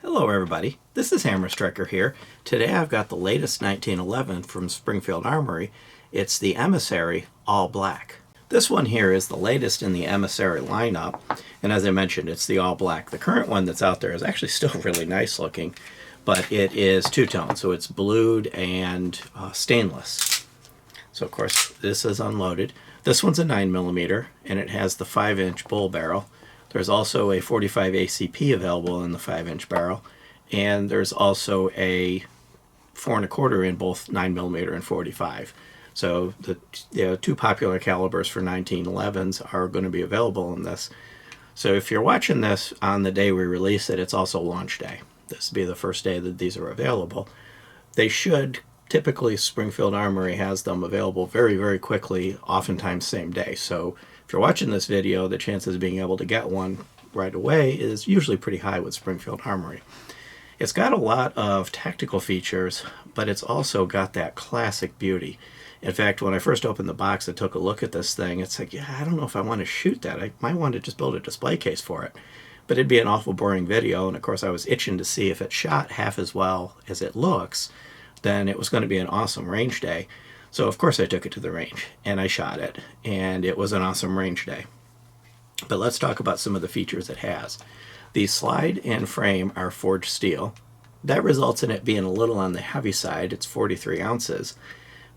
Hello everybody, this is Hammer Striker here. Today I've got the latest 1911 from Springfield Armory. It's the Emissary All Black. This one here is the latest in the Emissary lineup, and as I mentioned, it's the all black. The current one that's out there is actually still really nice looking, but it is two-tone, so it's blued and stainless. So of course this is unloaded. This one's a 9mm and it has the 5-inch bull barrel. There's also a 45 ACP available in the 5-inch barrel, and there's also a 4 1/4 in both 9mm and 45. So the two popular calibers for 1911s are going to be available in this. So if you're watching this on the day we release it, it's also launch day. This will be the first day that these are available. They should, typically Springfield Armory has them available very, very quickly, oftentimes same day. So if you're watching this video, the chances of being able to get one right away is usually pretty high with Springfield Armory. It's got a lot of tactical features, but it's also got that classic beauty. In fact, when I first opened the box and took a look at this thing, it's like, yeah, I don't know if I want to shoot that. I might want to just build a display case for it. But it'd be an awful boring video, and of course I was itching to see if it shot half as well as it looks, then it was going to be an awesome range day. So of course I took it to the range and I shot it, and it was an awesome range day. But let's talk about some of the features it has. The slide and frame are forged steel. That results in it being a little on the heavy side. It's 43 ounces,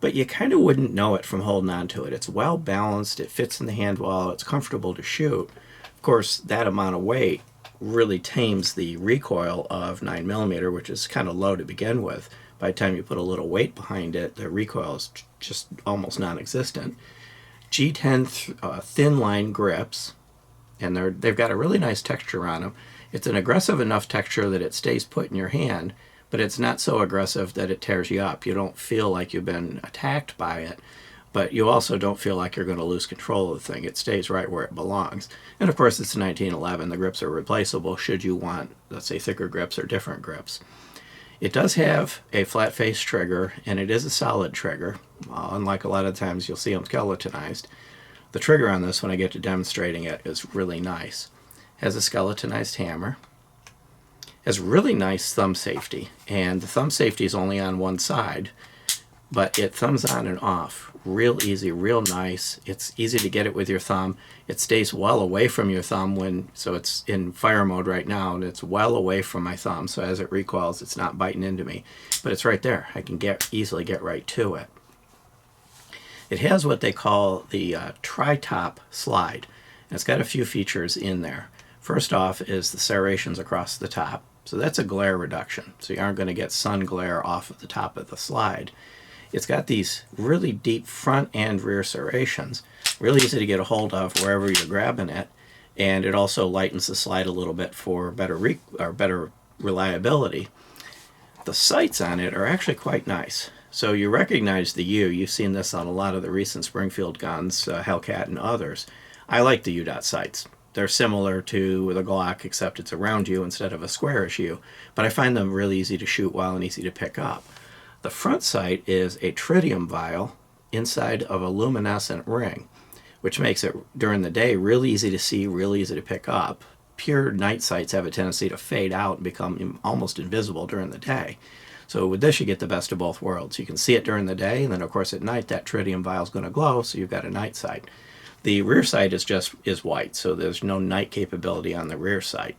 but you kind of wouldn't know it from holding on to it. It's well balanced, it fits in the hand well, it's comfortable to shoot. Of course, that amount of weight really tames the recoil of 9mm, which is kind of low to begin with. By the time you put a little weight behind it, the recoil is just almost non-existent. G10 thin line grips, and they've got a really nice texture on them. It's an aggressive enough texture that it stays put in your hand, but it's not so aggressive that it tears you up. You don't feel like you've been attacked by it, but you also don't feel like you're going to lose control of the thing. It stays right where it belongs. And of course, it's 1911. The grips are replaceable should you want, let's say, thicker grips or different grips. It does have a flat face trigger, and it is a solid trigger. Unlike a lot of times you'll see them skeletonized. The trigger on this, when I get to demonstrating it, is really nice. Has a skeletonized hammer. Has really nice thumb safety, and the thumb safety is only on one side, but it thumbs on and off real easy, real nice. It's easy to get it with your thumb. It stays well away from your thumb so it's in fire mode right now, and it's well away from my thumb, so as it recoils it's not biting into me, but it's right there. I can easily get right to it. It has what they call the tri-top slide, and it's got a few features in there. First off is the serrations across the top, so that's a glare reduction, so you aren't going to get sun glare off of the top of the slide. It's got these really deep front and rear serrations, really easy to get a hold of wherever you're grabbing it, and it also lightens the slide a little bit for better reliability. The sights on it are actually quite nice. So you recognize the U. You've seen this on a lot of the recent Springfield guns, Hellcat and others. I like the U-dot sights. They're similar to the Glock, except it's a round U instead of a squarish U, but I find them really easy to shoot well and easy to pick up. The front sight is a tritium vial inside of a luminescent ring, which makes it, during the day, really easy to see, really easy to pick up. Pure night sights have a tendency to fade out and become almost invisible during the day. So with this, you get the best of both worlds. You can see it during the day, and then of course at night that tritium vial is going to glow, so you've got a night sight. The rear sight is white, so there's no night capability on the rear sight.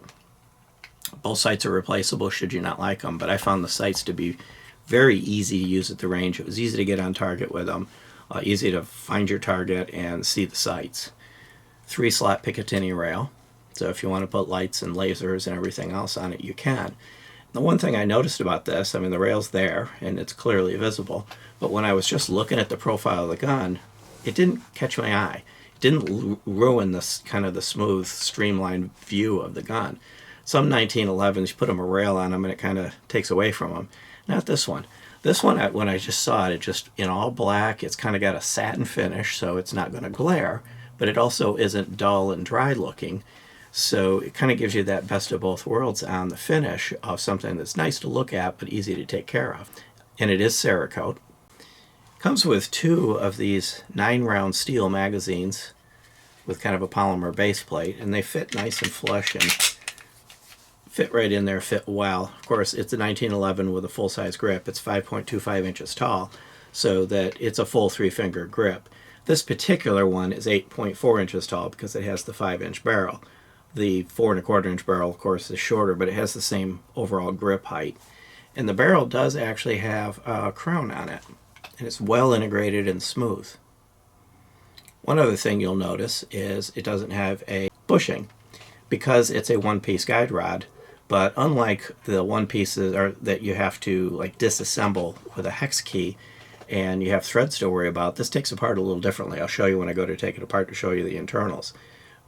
Both sights are replaceable should you not like them, but I found the sights to be very easy to use at the range. It was easy to get on target with them, easy to find your target and see the sights. 3-slot Picatinny rail, so if you want to put lights and lasers and everything else on it, you can. The one thing I noticed about this, I mean, the rail's there and it's clearly visible, but when I was just looking at the profile of the gun, it didn't catch my eye. It didn't ruin this kind of the smooth, streamlined view of the gun. Some 1911s, you put them a rail on them and it kind of takes away from them. Not this one. This one, when I just saw it, just in all black, it's kind of got a satin finish, so it's not going to glare, but it also isn't dull and dry looking. So it kind of gives you that best of both worlds on the finish of something that's nice to look at but easy to take care of. And it is Cerakote. Comes with 2 of these 9-round steel magazines with kind of a polymer base plate, and they fit nice and flush and fit right in there, fit well. Of course, it's a 1911 with a full-size grip. It's 5.25 inches tall, so that it's a full 3-finger grip. This particular one is 8.4 inches tall because it has the 5-inch barrel. The 4 1/4 inch barrel, of course, is shorter, but it has the same overall grip height. And the barrel does actually have a crown on it, and it's well integrated and smooth. One other thing you'll notice is it doesn't have a bushing because it's a one-piece guide rod, but unlike the one pieces that you have to like disassemble with a hex key and you have threads to worry about, this takes apart a little differently. I'll show you when I go to take it apart to show you the internals.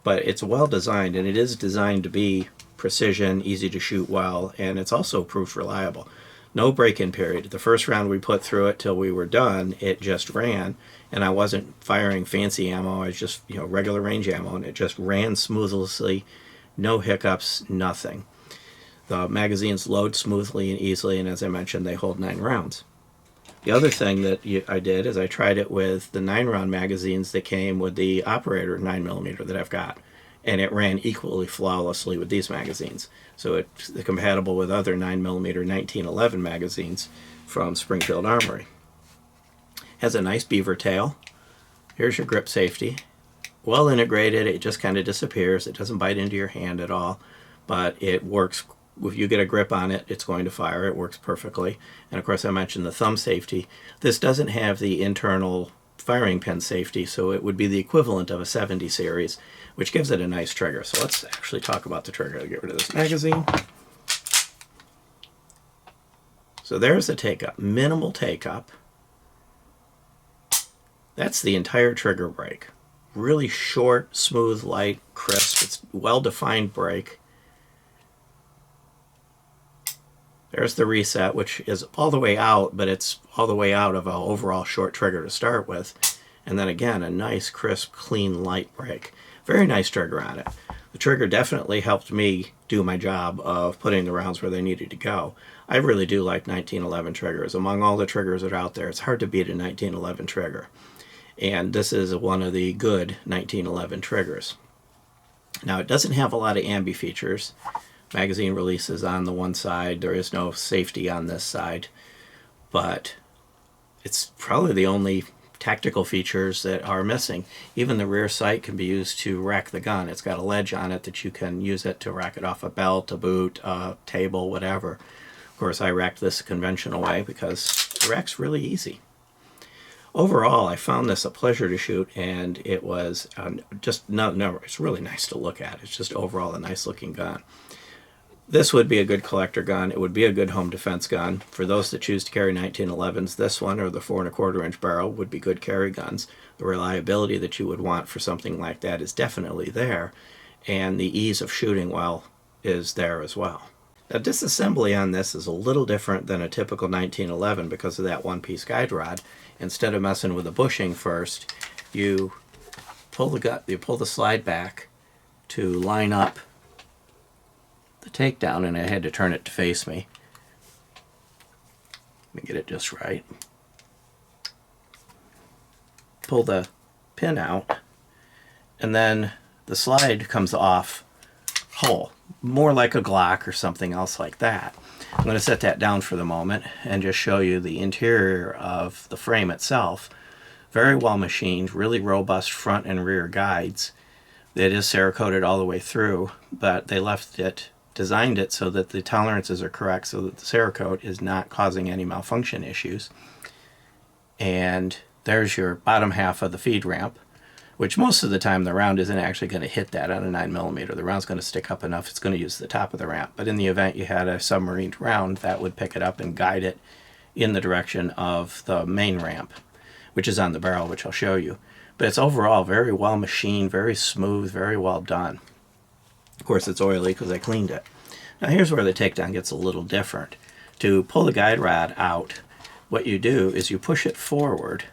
But it's well designed, and it is designed to be precision, easy to shoot well, and it's also proved reliable. No break-in period. The first round we put through it till we were done, it just ran, and I wasn't firing fancy ammo. I was just, regular range ammo, and it just ran smoothly, no hiccups, nothing. The magazines load smoothly and easily, and as I mentioned, they hold 9 rounds. The other thing that I did is I tried it with the 9-round magazines that came with the operator 9mm that I've got, and it ran equally flawlessly with these magazines. So it's compatible with other 9mm 1911 magazines from Springfield Armory. Has a nice beaver tail. Here's your grip safety. Well integrated, it just kind of disappears. It doesn't bite into your hand at all, but it works. If you get a grip on it, it's going to fire. It works perfectly. And of course, I mentioned the thumb safety. This doesn't have the internal firing pin safety, so it would be the equivalent of a 70 series, which gives it a nice trigger. So let's actually talk about the trigger. I'll get rid of this magazine. So there's the take-up. Minimal take-up. That's the entire trigger break. Really short, smooth, light, crisp. It's well-defined break. There's the reset, which is all the way out, but it's all the way out of an overall short trigger to start with. And then again, a nice, crisp, clean, light break. Very nice trigger on it. The trigger definitely helped me do my job of putting the rounds where they needed to go. I really do like 1911 triggers. Among all the triggers that are out there, it's hard to beat a 1911 trigger. And this is one of the good 1911 triggers. Now, it doesn't have a lot of ambi features. Magazine releases on the one side. There is no safety on this side, but it's probably the only tactical features that are missing. Even the rear sight can be used to rack the gun. It's got a ledge on it that you can use it to rack it off a belt, a boot, a table, whatever. Of course, I racked this conventional way because the rack's really easy. Overall, I found this a pleasure to shoot, and it was it's really nice to look at. It's just overall a nice looking gun. This would be a good collector gun. It would be a good home defense gun. For those that choose to carry 1911s, this one or the 4 1/4 inch barrel would be good carry guns. The reliability that you would want for something like that is definitely there, and the ease of shooting is there as well. Now, disassembly on this is a little different than a typical 1911 because of that one-piece guide rod. Instead of messing with the bushing first, you pull the slide back to line up the takedown, and I had to turn it to face me. Let me get it just right. Pull the pin out, and then the slide comes off whole, more like a Glock or something else like that. I'm going to set that down for the moment and just show you the interior of the frame itself. Very well machined, really robust front and rear guides. It is Cerakoted all the way through, but they designed it so that the tolerances are correct, so that the Cerakote is not causing any malfunction issues. And there's your bottom half of the feed ramp, which most of the time the round isn't actually going to hit that on a 9mm. The round's going to stick up enough, it's going to use the top of the ramp. But in the event you had a submarined round, that would pick it up and guide it in the direction of the main ramp, which is on the barrel, which I'll show you. But it's overall very well machined, very smooth, very well done. Of course, it's oily because I cleaned it. Now here's where the takedown gets a little different. To pull the guide rod out, what you do is you push it forward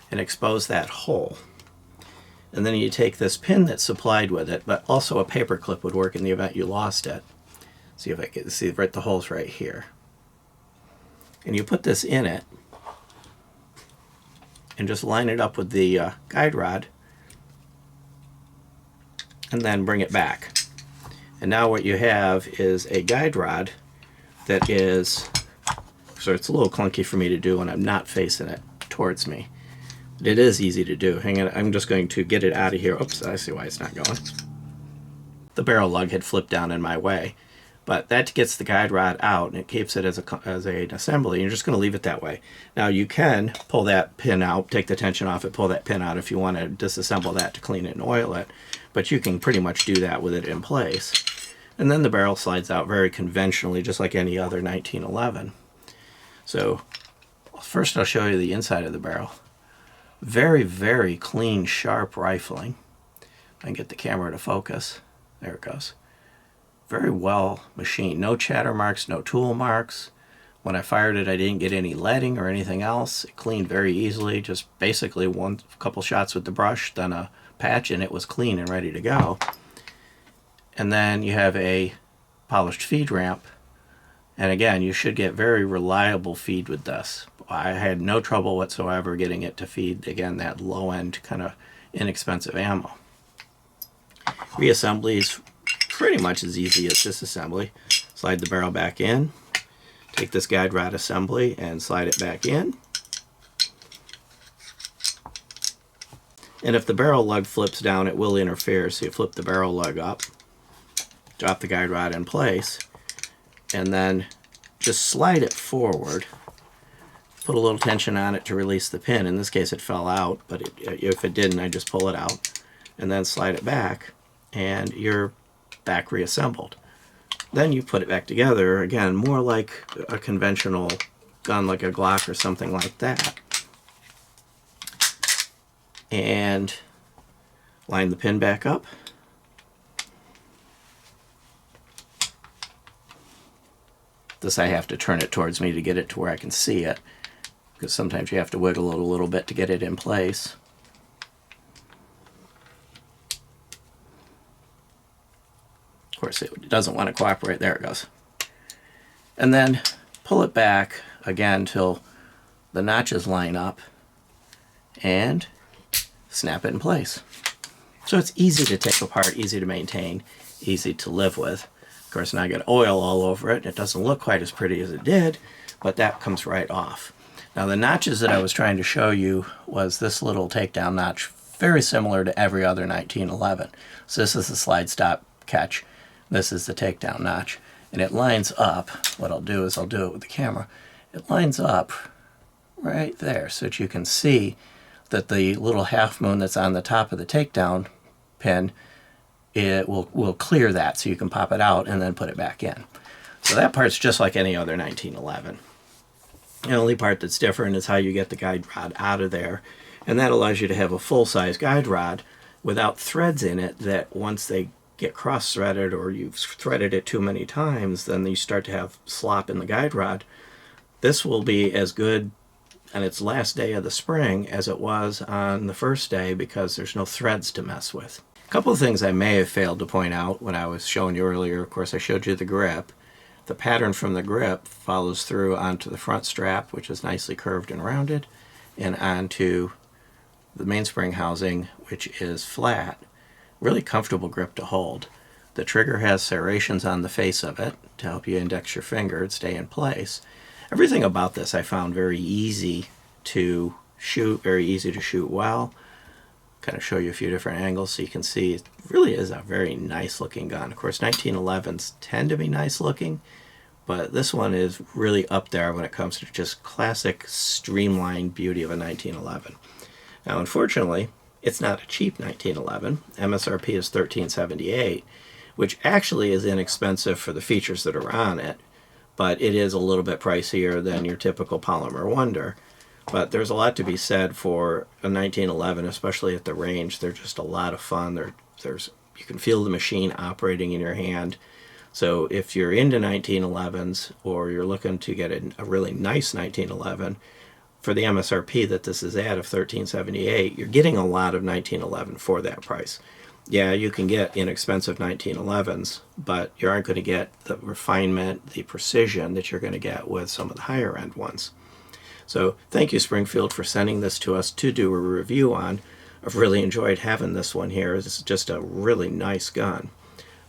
and expose that hole. And then you take this pin that's supplied with it, but also a paper clip would work in the event you lost it. See if I can see right, the hole's right here. And you put this in it and just line it up with the guide rod, and then bring it back. And now what you have is a guide rod that is, so it's a little clunky for me to do when I'm not facing it towards me. But it is easy to do. Hang on, I'm just going to get it out of here. Oops, I see why it's not going. The barrel lug had flipped down in my way. But that gets the guide rod out, and it keeps it as an assembly. You're just going to leave it that way. Now you can pull that pin out, take the tension off it, pull that pin out if you want to disassemble that to clean it and oil it. But you can pretty much do that with it in place. And then the barrel slides out very conventionally, just like any other 1911. So first I'll show you the inside of the barrel. Very, very clean, sharp rifling. I can get the camera to focus. There it goes. Very well machined. No chatter marks, no tool marks. When I fired it, I didn't get any leading or anything else. It cleaned very easily, just basically a couple shots with the brush, then a patch, and it was clean and ready to go. And then you have a polished feed ramp. And again, you should get very reliable feed with this. I had no trouble whatsoever getting it to feed, again, that low-end kind of inexpensive ammo. Reassembly is pretty much as easy as disassembly. Slide the barrel back in, take this guide rod assembly and slide it back in. And if the barrel lug flips down, it will interfere, so you flip the barrel lug up, drop the guide rod in place, and then just slide it forward. Put a little tension on it to release the pin. In this case it fell out, but if it didn't, I just pull it out and then slide it back, and you're back reassembled. Then you put it back together, again, more like a conventional gun, like a Glock or something like that. And line the pin back up. This I have to turn it towards me to get it to where I can see it, because sometimes you have to wiggle it a little bit to get it in place. Of course, it doesn't want to cooperate. There it goes. And then pull it back again till the notches line up and snap it in place. So it's easy to take apart, easy to maintain, easy to live with. Of course, now I got oil all over it. It doesn't look quite as pretty as it did, but that comes right off. Now the notches that I was trying to show you was this little takedown notch, very similar to every other 1911. So this is the slide stop catch. This is the takedown notch. And it lines up. What I'll do is I'll do it with the camera. It lines up right there so that you can see that the little half moon that's on the top of the takedown pin, it will clear that so you can pop it out and then put it back in. So that part's just like any other 1911. The only part that's different is how you get the guide rod out of there, and that allows you to have a full-size guide rod without threads in it that once they get cross-threaded or you've threaded it too many times, then you start to have slop in the guide rod. This will be as good on its last day of the spring as it was on the first day because there's no threads to mess with. A couple of things I may have failed to point out when I was showing you earlier. Of course, I showed you the grip. The pattern from the grip follows through onto the front strap, which is nicely curved and rounded, and onto the mainspring housing, which is flat. Really comfortable grip to hold. The trigger has serrations on the face of it to help you index your finger and stay in place. Everything about this I found very easy to shoot, very easy to shoot well. Kind of show you a few different angles so you can see it really is a very nice looking gun. Of course, 1911s tend to be nice looking, but this one is really up there when it comes to just classic streamlined beauty of a 1911. Now, unfortunately, it's not a cheap 1911. MSRP is $13.78, which actually is inexpensive for the features that are on it, but it is a little bit pricier than your typical Polymer Wonder. But there's a lot to be said for a 1911, especially at the range. They're just a lot of fun. You can feel the machine operating in your hand. So if you're into 1911s or you're looking to get a really nice 1911, for the MSRP that this is at of $13.78, you're getting a lot of 1911 for that price. Yeah, you can get inexpensive 1911s, but you aren't going to get the refinement, the precision that you're going to get with some of the higher end ones. So thank you, Springfield, for sending this to us to do a review on. I've really enjoyed having this one here. This is just a really nice gun.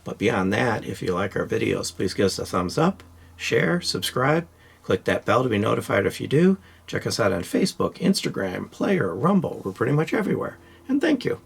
But beyond that, if you like our videos, please give us a thumbs up, share, subscribe, click that bell to be notified if you do. Check us out on Facebook, Instagram, Player, Rumble. We're pretty much everywhere. And thank you.